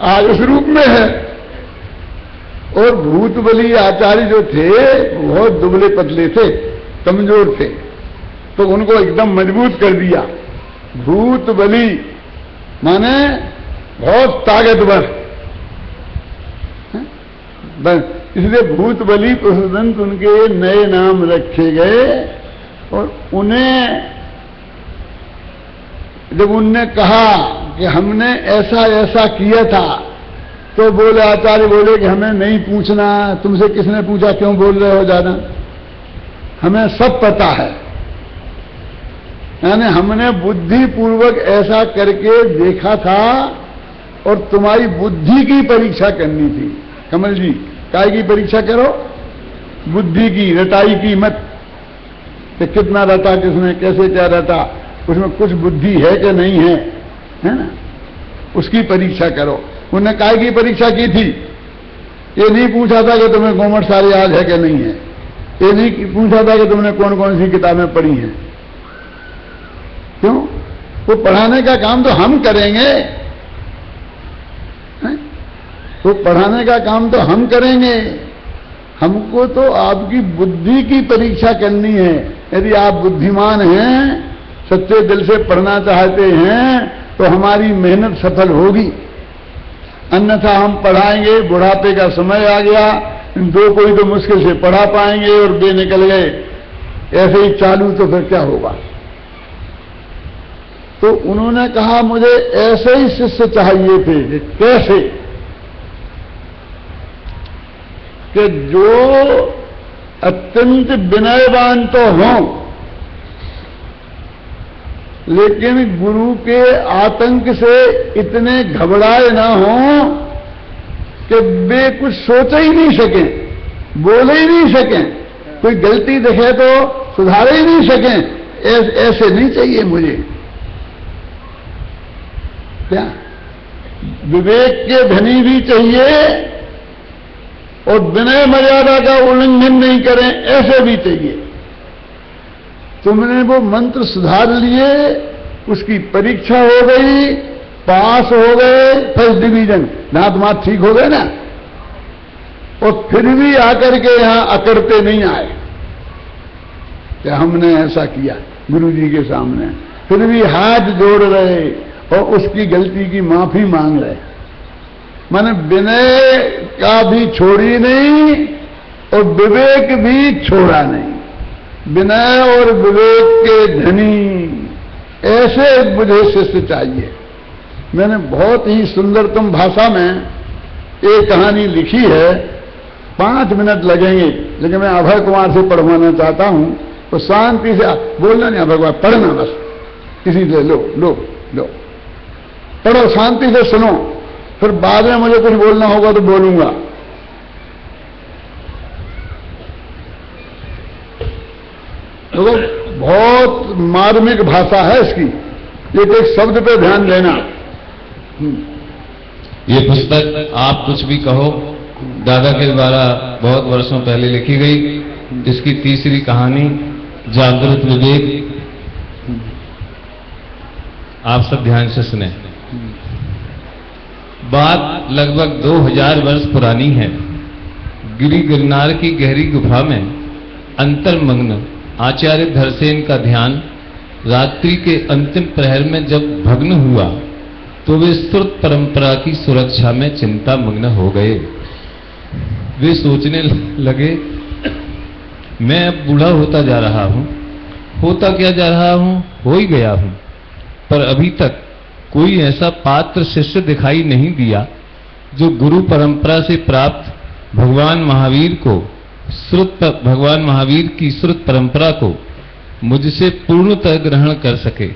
आज उस रूप में है। और भूतबली आचार्य जो थे बहुत दुबले पतले थे, कमजोर थे, तो उनको एकदम मजबूत कर दिया। भूतबली माने बहुत ताकतवर, इसलिए भूतबली पुष्पदंत उनके नए नाम रखे गए। और उन्हें जब उनने कहा कि हमने ऐसा ऐसा किया था, तो बोले, आचार्य बोले कि हमें नहीं पूछना, तुमसे किसने पूछा, क्यों बोल रहे हो ज्यादा, हमें सब पता है, यानी हमने बुद्धि पूर्वक ऐसा करके देखा था और तुम्हारी बुद्धि की परीक्षा करनी थी। कमल जी, काय की परीक्षा करो? बुद्धि की, रटाई की मत कि कितना रटा किसने, कैसे क्या रटा, उसमें कुछ बुद्धि है कि नहीं है ना, उसकी परीक्षा करो। उन्होंने काय की परीक्षा की थी? ये नहीं पूछा था कि तुम्हें गोमट सारे याद है कि नहीं है, ये नहीं पूछा था कि तुमने कौन कौन सी किताबें पढ़ी हैं। क्यों? वो पढ़ाने का काम तो हम करेंगे, वो पढ़ाने का काम तो हम करेंगे। हमको तो आपकी बुद्धि की परीक्षा करनी है। यदि आप बुद्धिमान हैं, सच्चे दिल से पढ़ना चाहते हैं, तो हमारी मेहनत सफल होगी। अन्यथा हम पढ़ाएंगे, बुढ़ापे का समय आ गया, दो कोई तो मुश्किल से पढ़ा पाएंगे और बे निकल गए, ऐसे ही चालू तो फिर क्या होगा। तो उन्होंने कहा मुझे ऐसे ही शिष्य चाहिए थे। कैसे? कि जो अत्यंत विनयवान तो हों, लेकिन गुरु के आतंक से इतने घबराए ना हों कि वे कुछ सोच ही नहीं सकें, बोल ही नहीं सकें, कोई गलती दिखे तो सुधार ही नहीं सकें। ऐसे नहीं चाहिए मुझे। क्या? विवेक के धनी भी चाहिए और विनय मर्यादा का उल्लंघन नहीं करें, ऐसे भी चाहिए। तुमने वो मंत्र सुधार लिए, उसकी परीक्षा हो गई, पास हो गए, फर्स्ट डिवीजन, दांत मात ठीक हो गए ना, और फिर भी आकर के यहां अकड़ते नहीं आए कि हमने ऐसा किया गुरु जी के सामने। फिर भी हाथ जोड़ रहे और उसकी गलती की माफी मांग रहे। माने विनय का भी छोड़ी नहीं और विवेक भी छोड़ा नहीं। विनय और विवेक के धनी ऐसे मुझे शिष्य चाहिए। मैंने बहुत ही सुंदरतम भाषा में एक कहानी लिखी है, 5 मिनट लगेंगे, लेकिन मैं अभय कुमार से पढ़वाना चाहता हूं। तो शांति से बोलना नहीं, अभय कुमार पढ़ना बस, किसी से लो लो लो पढ़ो, शांति से सुनो, फिर बाद में मुझे कुछ बोलना होगा तो बोलूंगा। देखो बहुत मार्मिक भाषा है इसकी, एक एक शब्द पे ध्यान देना। ये पुस्तक आप कुछ भी कहो दादा के द्वारा बहुत वर्षों पहले लिखी गई। इसकी तीसरी कहानी जागृत विवेक, आप सब ध्यान से सुने। बात लगभग 2000 वर्ष पुरानी है। गिरनार की गहरी गुफा में अंतर्मग्न आचार्य धरसेन का ध्यान रात्रि के अंतिम प्रहर में जब भग्न हुआ तो वे श्रुत परंपरा की सुरक्षा में चिंता मग्न हो गए। वे सोचने लगे, मैं अब बूढ़ा होता जा रहा हूं, होता क्या जा रहा हूं, हो ही गया हूं, पर अभी तक कोई ऐसा पात्र शिष्य दिखाई नहीं दिया जो गुरु परंपरा से प्राप्त भगवान महावीर की श्रुत परंपरा को मुझसे पूर्णतः ग्रहण कर सके।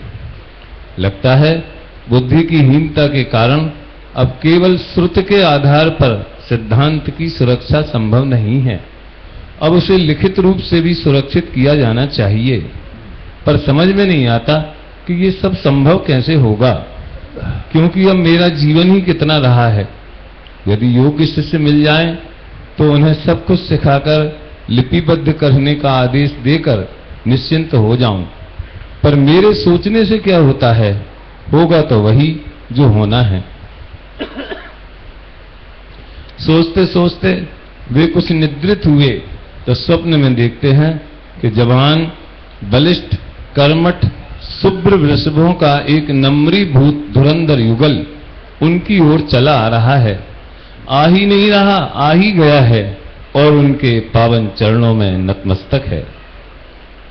लगता है बुद्धि की हीनता के कारण अब केवल श्रुत के आधार पर सिद्धांत की सुरक्षा संभव नहीं है। अब उसे लिखित रूप से भी सुरक्षित किया जाना चाहिए, पर समझ में नहीं आता कि ये सब संभव कैसे होगा, क्योंकि अब मेरा जीवन ही कितना रहा है। यदि योग्य शिष्य मिल जाएं तो उन्हें सब कुछ सिखाकर लिपिबद्ध करने का आदेश देकर निश्चिंत हो जाऊं, पर मेरे सोचने से क्या होता है, होगा तो वही जो होना है। सोचते सोचते वे कुछ निद्रित हुए तो स्वप्न में देखते हैं कि जवान बलिष्ठ कर्मठ शुभ्र वृषभों का एक नम्रीभूत धुरंधर युगल उनकी ओर चला आ रहा है। आ ही नहीं रहा, आ ही गया है और उनके पावन चरणों में नतमस्तक है।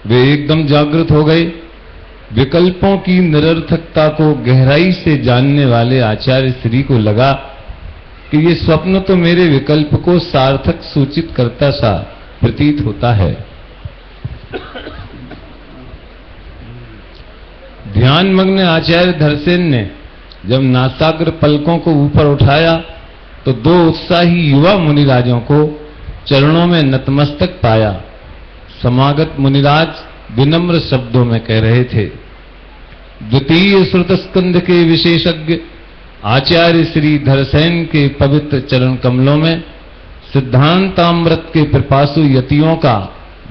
वे एकदम जागृत हो गए। विकल्पों की निरर्थकता को गहराई से जानने वाले आचार्य श्री को लगा कि ये स्वप्न तो मेरे विकल्प को सार्थक सूचित करता सा प्रतीत होता है। ध्यानमग्न आचार्य धरसेन ने जब नासाग्र पलकों को ऊपर उठाया तो दो उत्साही युवा मुनिराजों को चरणों में नतमस्तक पाया। समागत मुनिराज विनम्र शब्दों में कह रहे थे, द्वितीय श्रुत स्कंद के विशेषज्ञ आचार्य श्री धरसेन के पवित्र चरण कमलों में सिद्धांतामृत के पिपासु यतियों का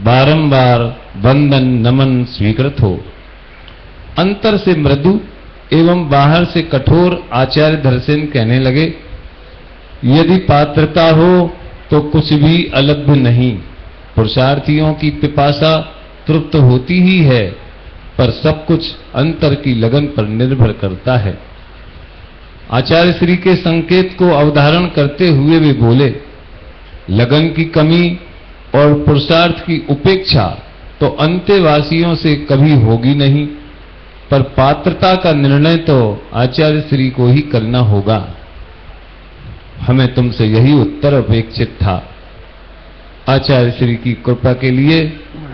बारंबार वंदन नमन स्वीकृत हो। अंतर से मृदु एवं बाहर से कठोर आचार्य धरसेन कहने लगे, यदि पात्रता हो तो कुछ भी अलभ्य नहीं। पुरुषार्थियों की पिपासा तृप्त होती ही है, पर सब कुछ अंतर की लगन पर निर्भर करता है। आचार्य श्री के संकेत को अवधारण करते हुए वे बोले, लगन की कमी और पुरुषार्थ की उपेक्षा तो अंत्यवासियों से कभी होगी नहीं, पर पात्रता का निर्णय तो आचार्य श्री को ही करना होगा। हमें तुमसे यही उत्तर अपेक्षित था। आचार्य श्री की कृपा के लिए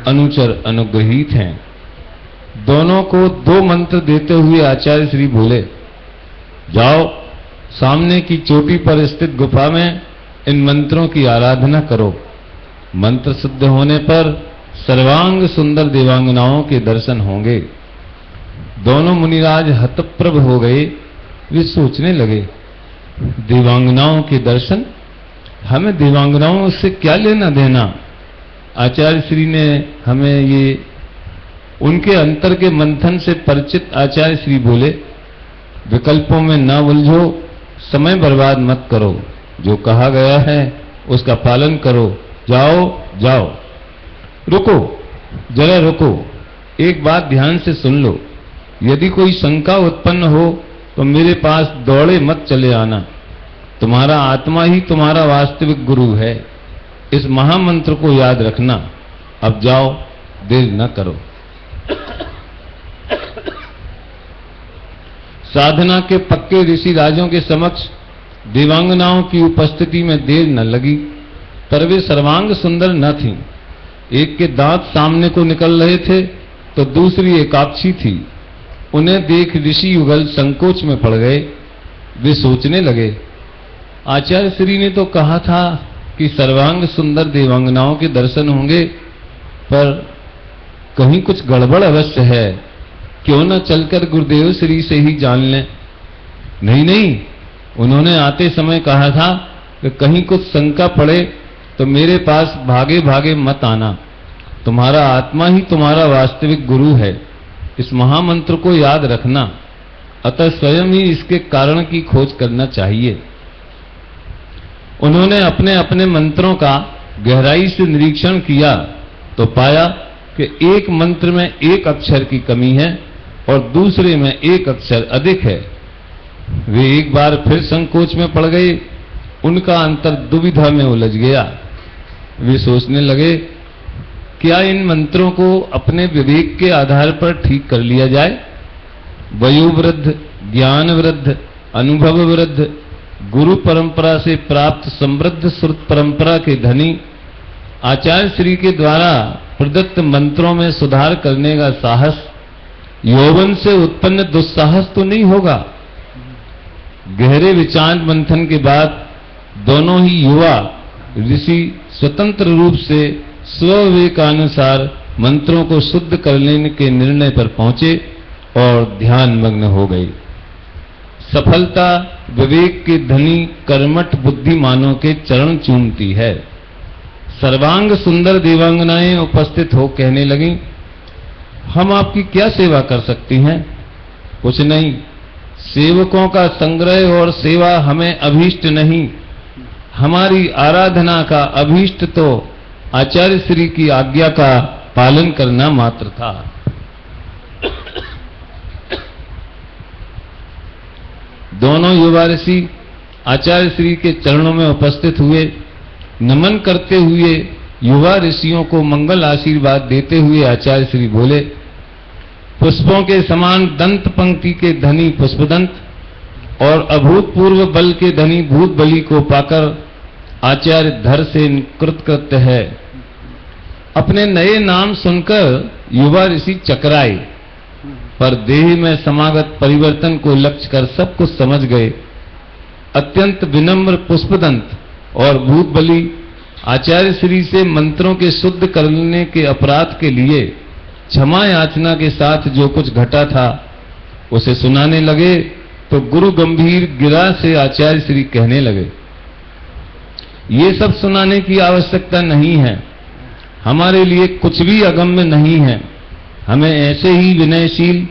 अनुचर अनुग्रहित हैं। दोनों को दो मंत्र देते हुए आचार्य श्री बोले, जाओ सामने की चोटी पर स्थित गुफा में इन मंत्रों की आराधना करो। मंत्र सिद्ध होने पर सर्वांग सुंदर देवांगनाओं के दर्शन होंगे। दोनों मुनिराज हतप्रभ हो गए। वे सोचने लगे, देवांगनाओं के दर्शन, हमें देवांगनाओं से क्या लेना देना। आचार्य श्री ने हमें ये उनके अंतर के मंथन से परिचित आचार्य श्री बोले, विकल्पों में न उलझो, समय बर्बाद मत करो, जो कहा गया है उसका पालन करो। जाओ जाओ। रुको, जरा रुको, एक बात ध्यान से सुन लो। यदि कोई शंका उत्पन्न हो तो मेरे पास दौड़े मत चले आना। तुम्हारा आत्मा ही तुम्हारा वास्तविक गुरु है। इस महामंत्र को याद रखना। अब जाओ, देर न करो। साधना के पक्के ऋषि राजों के समक्ष देवांगनाओं की उपस्थिति में देर न लगी, पर वे सर्वांग सुंदर न थीं। एक के दांत सामने को निकल रहे थे तो दूसरी एकाक्षी थी। उन्हें देख ऋषि युगल संकोच में पड़ गए। वे सोचने लगे, आचार्य श्री ने तो कहा था कि सर्वांग सुंदर देवांगनाओं के दर्शन होंगे, पर कहीं कुछ गड़बड़ अवश्य है। क्यों न चलकर गुरुदेव श्री से ही जान लें। नहीं नहीं, उन्होंने आते समय कहा था कि कहीं कुछ शंका पड़े तो मेरे पास भागे भागे मत आना। तुम्हारा आत्मा ही तुम्हारा वास्तविक गुरु है। इस महामंत्र को याद रखना, अतः स्वयं ही इसके कारण की खोज करना चाहिए। उन्होंने अपने अपने मंत्रों का गहराई से निरीक्षण किया तो पाया कि एक मंत्र में एक अक्षर की कमी है और दूसरे में एक अक्षर अधिक है। वे एक बार फिर संकोच में पड़ गए। उनका अंतर दुविधा में उलझ गया। वे सोचने लगे, क्या इन मंत्रों को अपने विवेक के आधार पर ठीक कर लिया जाए। वयोवृद्ध, ज्ञान वृद्ध, अनुभव वृद्ध, गुरु परंपरा से प्राप्त समृद्ध श्रुत परंपरा के धनी आचार्य श्री के द्वारा प्रदत्त मंत्रों में सुधार करने का साहस यौवन से उत्पन्न दुस्साहस तो नहीं होगा। गहरे विचार मंथन के बाद दोनों ही युवा ऋषि स्वतंत्र रूप से स्वविवेकानुसार मंत्रों को शुद्ध कर लेने के निर्णय पर पहुंचे और ध्यान मग्न हो गए। सफलता विवेक के धनी कर्मठ बुद्धिमानों के चरण चूमती है। सर्वांग सुंदर देवांगनाएं उपस्थित हो कहने लगी, हम आपकी क्या सेवा कर सकती हैं। कुछ नहीं, सेवकों का संग्रह और सेवा हमें अभीष्ट नहीं। हमारी आराधना का अभीष्ट तो आचार्य श्री की आज्ञा का पालन करना मात्र था। दोनों युवा ऋषि आचार्य श्री के चरणों में उपस्थित हुए। नमन करते हुए युवा ऋषियों को मंगल आशीर्वाद देते हुए आचार्य श्री बोले, पुष्पों के समान दंत पंक्ति के धनी पुष्पदंत और अभूतपूर्व बल के धनी भूत बलि को पाकर आचार्य धर से कृतकृत्य है। अपने नए नाम सुनकर युवा ऋषि चकराए। पर देह में समागत परिवर्तन को लक्ष्य कर सब कुछ समझ गए। अत्यंत विनम्र पुष्पदंत और भूतबली आचार्य श्री से मंत्रों के शुद्ध करने के अपराध के लिए क्षमा याचना के साथ जो कुछ घटा था उसे सुनाने लगे तो गुरु गंभीर गिरा से आचार्य श्री कहने लगे, ये सब सुनाने की आवश्यकता नहीं है, हमारे लिए कुछ भी अगम्य नहीं है। हमें ऐसे ही विनयशील,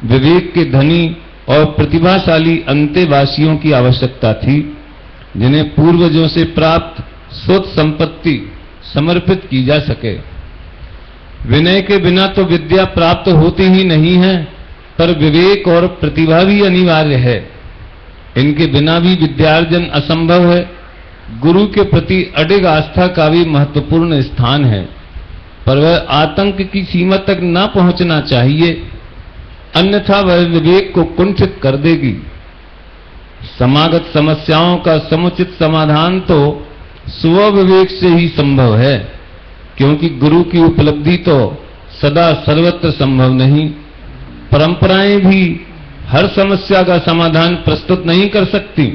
विवेक के धनी और प्रतिभाशाली अंतेवासियों की आवश्यकता थी, जिन्हें पूर्वजों से प्राप्त स्वत संपत्ति समर्पित की जा सके। विनय के बिना तो विद्या प्राप्त होती ही नहीं है, पर विवेक और प्रतिभा भी अनिवार्य है। इनके बिना भी विद्यार्जन असंभव है। गुरु के प्रति अडिग आस्था का भी महत्वपूर्ण स्थान है, पर वह आतंक की सीमा तक न पहुंचना चाहिए, अन्यथा वह विवेक को कुंठित कर देगी। समागत समस्याओं का समुचित समाधान तो स्वविवेक से ही संभव है, क्योंकि गुरु की उपलब्धि तो सदा सर्वत्र संभव नहीं। परंपराएं भी हर समस्या का समाधान प्रस्तुत नहीं कर सकती,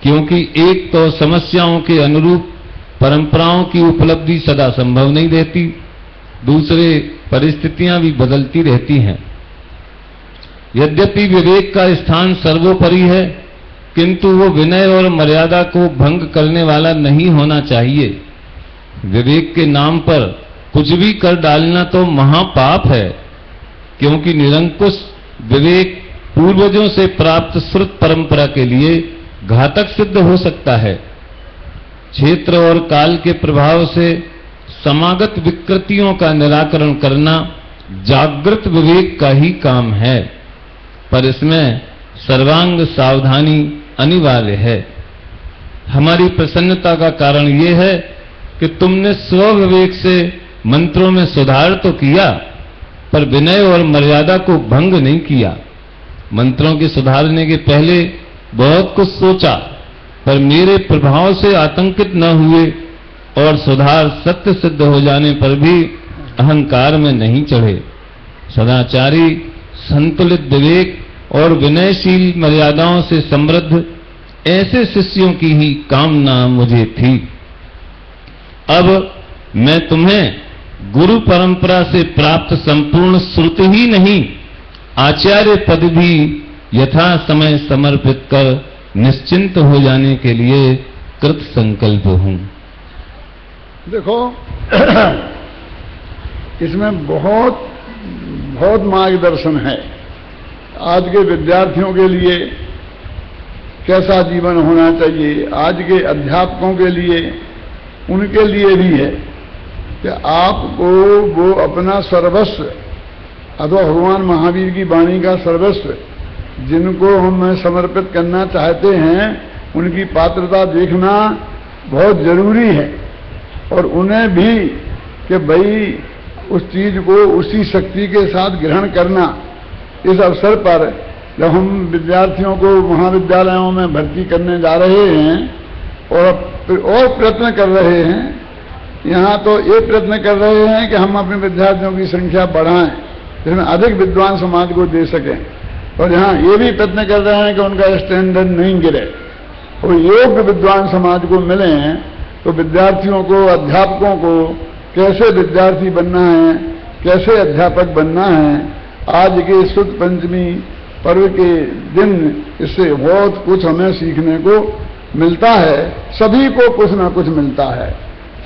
क्योंकि एक तो समस्याओं के अनुरूप परंपराओं की उपलब्धि सदा संभव नहीं रहती, दूसरे परिस्थितियां भी बदलती रहती हैं। यद्यपि विवेक का स्थान सर्वोपरि है, किंतु वो विनय और मर्यादा को भंग करने वाला नहीं होना चाहिए। विवेक के नाम पर कुछ भी कर डालना तो महापाप है, क्योंकि निरंकुश विवेक पूर्वजों से प्राप्त श्रुत परंपरा के लिए घातक सिद्ध हो सकता है। क्षेत्र और काल के प्रभाव से समागत विकृतियों का निराकरण करना जागृत विवेक का ही काम है, पर इसमें सर्वांग सावधानी अनिवार्य है। हमारी प्रसन्नता का कारण यह है कि तुमने स्वविवेक से मंत्रों में सुधार तो किया, पर विनय और मर्यादा को भंग नहीं किया। मंत्रों के सुधारने के पहले बहुत कुछ सोचा, पर मेरे प्रभाव से आतंकित न हुए और सुधार सत्य सिद्ध हो जाने पर भी अहंकार में नहीं चढ़े। सदाचारी, संतुलित विवेक और विनयशील मर्यादाओं से समृद्ध ऐसे शिष्यों की ही कामना मुझे थी। अब मैं तुम्हें गुरु परंपरा से प्राप्त संपूर्ण श्रुति ही नहीं, आचार्य पद भी यथा समय समर्पित कर निश्चिंत हो जाने के लिए कृत संकल्प हूं। देखो इसमें बहुत बहुत मार्गदर्शन है। आज के विद्यार्थियों के लिए कैसा जीवन होना चाहिए, आज के अध्यापकों के लिए, उनके लिए भी है कि आपको वो अपना सर्वस्व अथवा भगवान महावीर की वाणी का सर्वस्व जिनको हम समर्पित करना चाहते हैं, उनकी पात्रता देखना बहुत जरूरी है, और उन्हें भी कि भाई उस चीज को उसी शक्ति के साथ ग्रहण करना। इस अवसर पर जब हम विद्यार्थियों को महाविद्यालयों में भर्ती करने जा रहे हैं और प्रयत्न कर रहे हैं, यहाँ तो ये प्रयत्न कर रहे हैं कि हम अपने विद्यार्थियों की संख्या बढ़ाएं, जिसमें अधिक विद्वान समाज को दे सकें, और यहाँ ये भी प्रयत्न कर रहे हैं कि उनका स्टैंडर्ड नहीं गिरे और योग्य विद्वान समाज को मिले। तो विद्यार्थियों को, अध्यापकों को कैसे विद्यार्थी बनना है, कैसे अध्यापक बनना है, आज के शुद्ध पंचमी पर्व के दिन इससे बहुत कुछ हमें सीखने को मिलता है। सभी को कुछ ना कुछ मिलता है।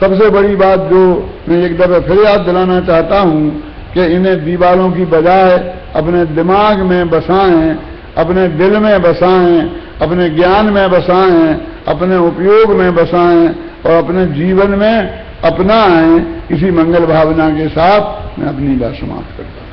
सबसे बड़ी बात जो मैं एक दफा फिर याद दिलाना चाहता हूं कि इन्हें दीवारों की बजाय अपने दिमाग में बसाएं, अपने दिल में बसाएं, अपने ज्ञान में बसाएं, अपने उपयोग में बसाएं और अपने जीवन में अपनाएं। इसी मंगल भावना के साथ मैं अपनी बात समाप्त करता हूं।